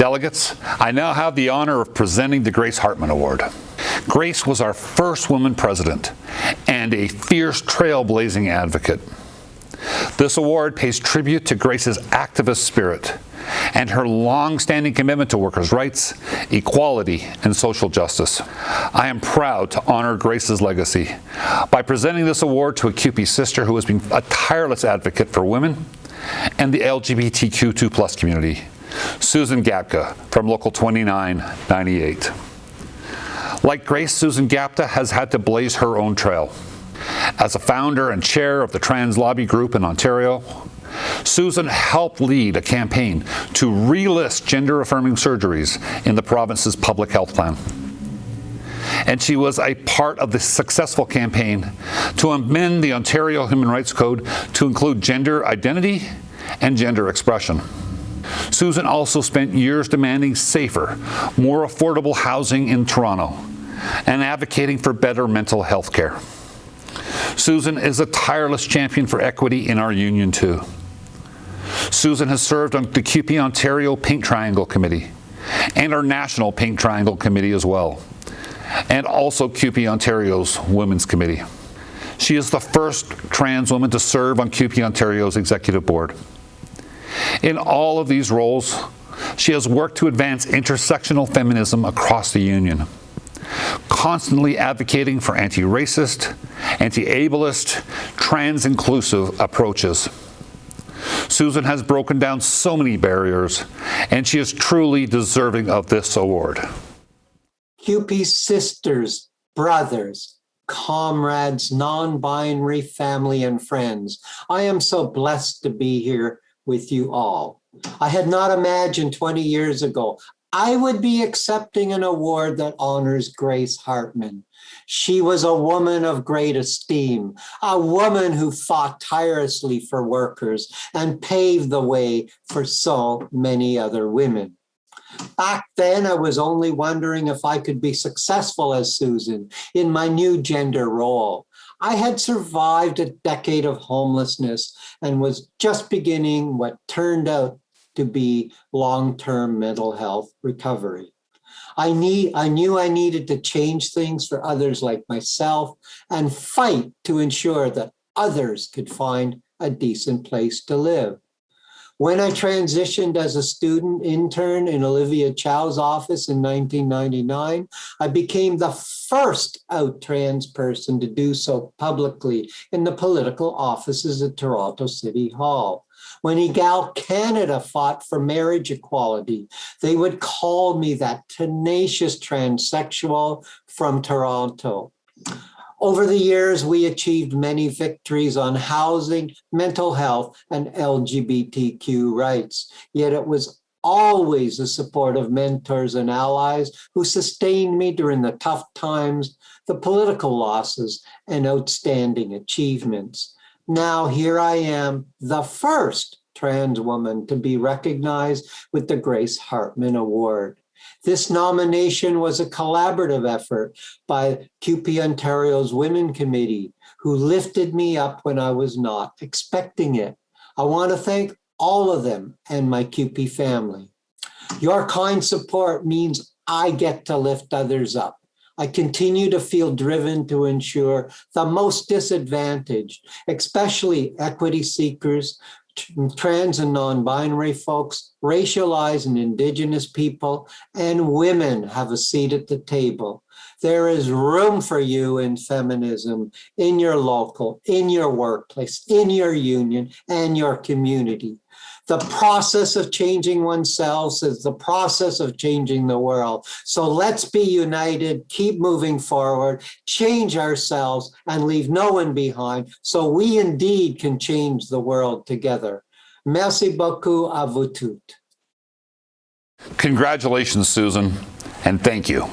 Delegates, I now have the honor of presenting the Grace Hartman Award. Grace was our first woman president and a fierce trailblazing advocate. This award pays tribute to Grace's activist spirit and her long-standing commitment to workers' rights, equality, and social justice. I am proud to honor Grace's legacy by presenting this award to a CUPE sister who has been a tireless advocate for women and the LGBTQ2+ community, Susan Gapka from Local 2998. Like Grace, Susan Gapka has had to blaze her own trail. As a founder and chair of the Trans Lobby Group in Ontario, Susan helped lead a campaign to relist gender-affirming surgeries in the province's public health plan. And she was a part of the successful campaign to amend the Ontario Human Rights Code to include gender identity and gender expression. Susan also spent years demanding safer, more affordable housing in Toronto and advocating for better mental health care. Susan is a tireless champion for equity in our union too. Susan has served on the CUPE Ontario Pink Triangle Committee and our National Pink Triangle Committee as well, and also CUPE Ontario's Women's Committee. She is the first trans woman to serve on CUPE Ontario's executive board. In all of these roles, she has worked to advance intersectional feminism across the union, constantly advocating for anti-racist, anti-ableist, trans-inclusive approaches. Susan has broken down so many barriers, and she is truly deserving of this award. CUPE sisters, brothers, comrades, non-binary family and friends, I am so blessed to be here with you all. I had not imagined 20 years ago I would be accepting an award that honors Grace Hartman. She was a woman of great esteem, a woman who fought tirelessly for workers and paved the way for so many other women. Back then, I was only wondering if I could be successful as Susan in my new gender role. I had survived a decade of homelessness and was just beginning what turned out to be long-term mental health recovery. I knew I needed to change things for others like myself and fight to ensure that others could find a decent place to live. When I transitioned as a student intern in Olivia Chow's office in 1999, I became the first out trans person to do so publicly in the political offices at Toronto City Hall. When Egal Canada fought for marriage equality, they would call me that tenacious transsexual from Toronto. Over the years, we achieved many victories on housing, mental health, and LGBTQ rights. Yet it was always the support of mentors and allies who sustained me during the tough times, the political losses, and outstanding achievements. Now here I am, the first trans woman to be recognized with the Grace Hartman Award. This nomination was a collaborative effort by CUPE Ontario's Women Committee, who lifted me up when I was not expecting it. I want to thank all of them and my CUPE family. Your kind support means I get to lift others up. I continue to feel driven to ensure the most disadvantaged, especially equity seekers, trans and non-binary folks, racialized and Indigenous people, and women have a seat at the table. There is room for you in feminism, in your local, in your workplace, in your union, and your community. The process of changing oneself is the process of changing the world. So let's be united, keep moving forward, change ourselves, and leave no one behind so we indeed can change the world together. Merci beaucoup à vous toutes. Congratulations, Susan, and thank you.